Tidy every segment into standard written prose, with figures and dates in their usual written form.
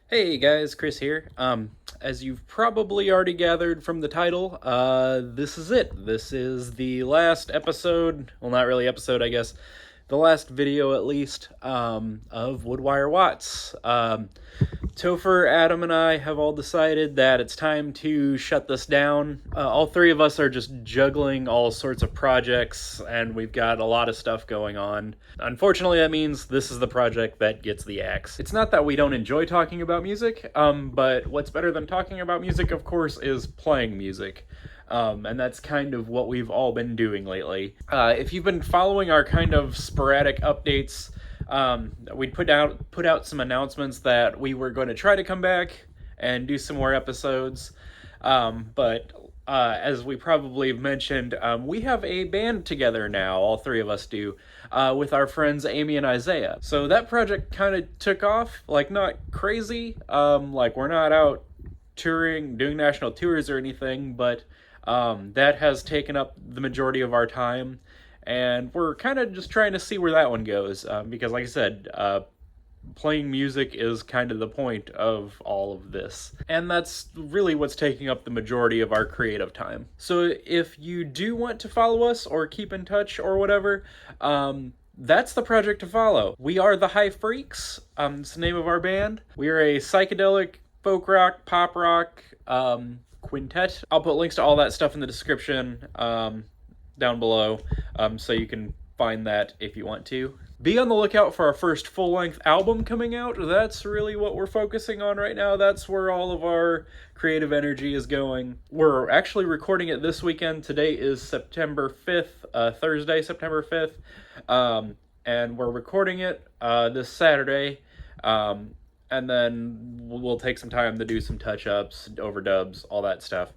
Hey guys, Chris here. As you've probably already gathered from the title, this is it. This is the last episode, well, not really episode, I guess, the last video at least, of Woodwire Watts. Topher, Adam, and I have all decided that it's time to shut this down. All three of us are just juggling all sorts of projects, and we've got a lot of stuff going on. Unfortunately, that means this is the project that gets the axe. It's not that we don't enjoy talking about music, but what's better than talking about music, of course, is playing music. And that's kind of what we've all been doing lately. If you've been following our kind of sporadic updates, we'd put out some announcements that we were going to try to come back and do some more episodes. But as we probably have mentioned, we have a band together now, all three of us do, with our friends Amy and Isaiah. So that project kind of took off, like not crazy, like we're not out touring, doing national tours or anything, but that has taken up the majority of our time. And we're kind of just trying to see where that one goes, because like I said, playing music is kind of the point of all of this. And that's really what's taking up the majority of our creative time. So if you do want to follow us or keep in touch or whatever, that's the project to follow. We are the High Freqs. It's the name of our band. We are a psychedelic folk rock, pop rock quintet. I'll put links to all that stuff in the description down below, so you can find that if you want to. Be on the lookout for our first full-length album coming out. That's really what we're focusing on right now. That's where all of our creative energy is going. We're actually recording it this weekend. Today is September 5th, Thursday, September 5th, and we're recording it this Saturday, and then we'll take some time to do some touch-ups, overdubs, all that stuff.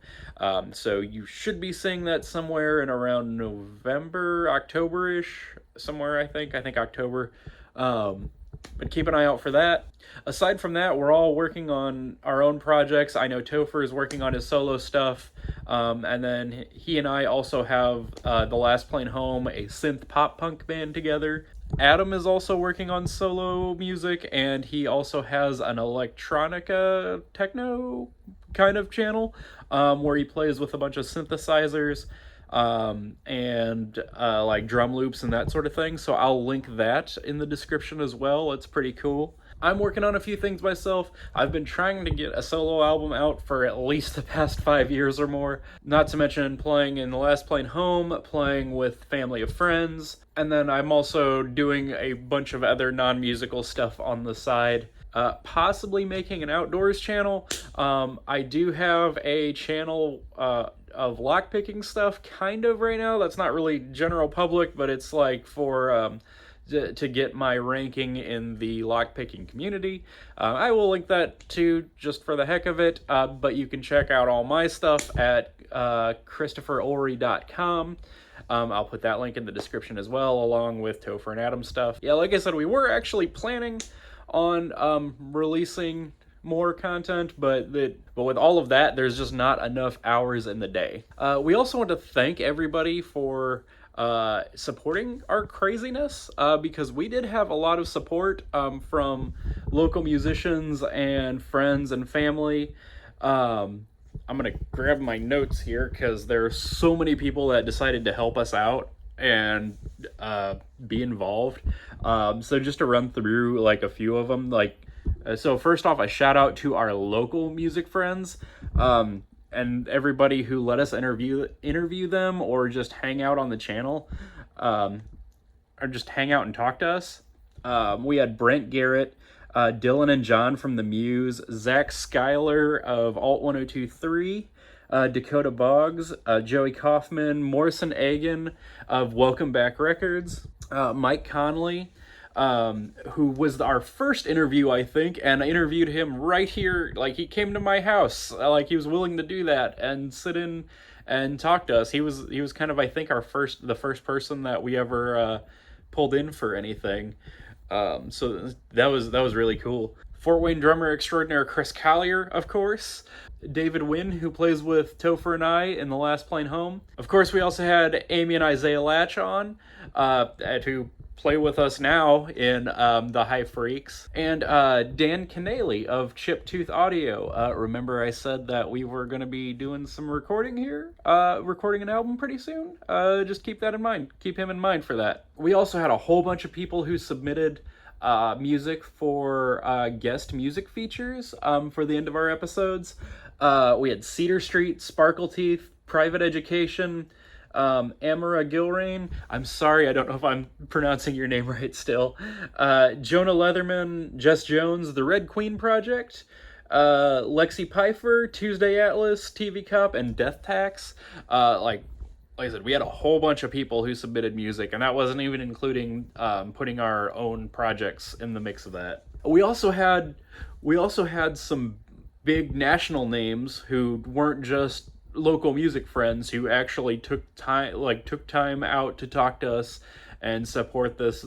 So you should be seeing that somewhere in around November, October-ish, somewhere, I think October. But keep an eye out for that. Aside from that, we're all working on our own projects. I know Topher is working on his solo stuff, and then he and I also have The Last Plane Home, a synth pop-punk band together. Adam is also working on solo music, and he also has an electronica techno kind of channel where he plays with a bunch of synthesizers and like drum loops and that sort of thing. So I'll link that in the description as well. It's pretty cool. I'm working on a few things myself. I've been trying to get a solo album out for at least the past 5 years or more. Not to mention playing in The Last Plane Home, playing with Family of Friends, and then I'm also doing a bunch of other non-musical stuff on the side. Possibly making an outdoors channel. I do have a channel of lockpicking stuff kind of right now. That's not really general public, but it's like for to get my ranking in the lockpicking community. I will link that too, just for the heck of it, but you can check out all my stuff at ChristopherOlry.com. I'll put that link in the description as well, along with Topher and Adam stuff. Yeah, like I said, we were actually planning on releasing more content, but with all of that, there's just not enough hours in the day. We also want to thank everybody for supporting our craziness, because we did have a lot of support from local musicians and friends and family. I'm gonna grab my notes here because there are so many people that decided to help us out and be involved. So just to run through like a few of them, so first off, a shout out to our local music friends, and everybody who let us interview them or just hang out on the channel, or just hang out and talk to us. We had Brent Garrett, Dylan and John from The Muse, Zach Schuyler of Alt 1023, Dakota Boggs, Joey Kaufman, Morrison Agan of Welcome Back Records, Mike Conley, who was our first interview, I think, and I interviewed him right here. Like, he came to my house, like he was willing to do that and sit in and talk to us. He was kind of, I think, the first person that we ever pulled in for anything. So that was really cool. Fort Wayne drummer extraordinaire Chris Collier, of course. David Wynn, who plays with Topher and I in The Last Plane Home. Of course, we also had Amy and Isaiah Latch on, who play with us now in the High Freqs, and Dan Canale of Chiptooth Audio. Remember I said that we were going to be doing some recording here, recording an album pretty soon? Just keep that in mind. Keep him in mind for that. We also had a whole bunch of people who submitted music for guest music features for the end of our episodes. We had Cedar Street, Sparkle Teeth, Private Education, Amara Gilrain. I'm sorry, I don't know if I'm pronouncing your name right still. Jonah Leatherman, Jess Jones, The Red Queen Project, Lexi Pfeiffer, Tuesday Atlas, TV Cop, and Death Tax. Like I said, we had a whole bunch of people who submitted music, and that wasn't even including putting our own projects in the mix of that. We also had some big national names who weren't just local music friends, who actually took time out to talk to us and support this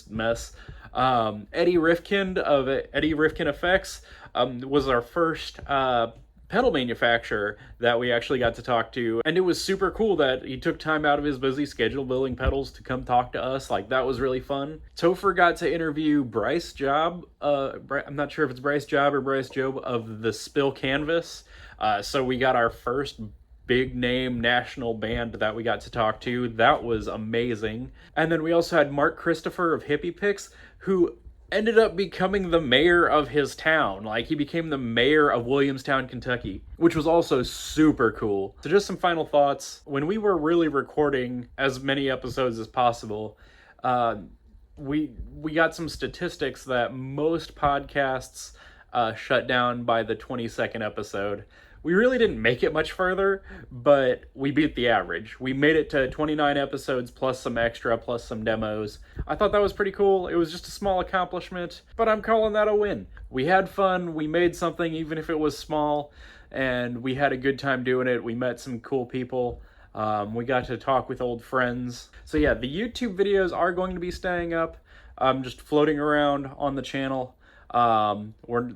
mess. Eddie Rifkind of Eddie Rifkind Effects was our first pedal manufacturer that we actually got to talk to, and it was super cool that he took time out of his busy schedule building pedals to come talk to us. Like, that was really fun. Topher got to interview Bryce Job, I'm not sure if it's Bryce Job or Bryce Job, of the Spill Canvas. So we got our first big name national band that we got to talk to. That was amazing. And then we also had Mark Christopher of Hippie Picks, who ended up becoming the mayor of his town. Like, he became the mayor of Williamstown, Kentucky, which was also super cool. So just some final thoughts. When we were really recording as many episodes as possible, we got some statistics that most podcasts shut down by the 22nd episode. We really didn't make it much further, but we beat the average. We made it to 29 episodes plus some extra, plus some demos. I thought that was pretty cool. It was just a small accomplishment, but I'm calling that a win. We had fun, we made something even if it was small, and we had a good time doing it. We met some cool people. We got to talk with old friends. So yeah, the YouTube videos are going to be staying up, just floating around on the channel. I'm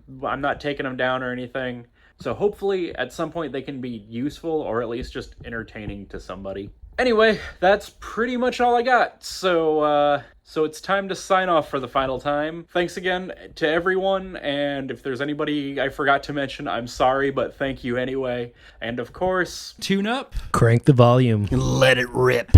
not taking them down or anything. So hopefully at some point they can be useful, or at least just entertaining to somebody. Anyway, that's pretty much all I got. So it's time to sign off for the final time. Thanks again to everyone, and if there's anybody I forgot to mention, I'm sorry, but thank you anyway. And of course, tune up, crank the volume, Let it rip.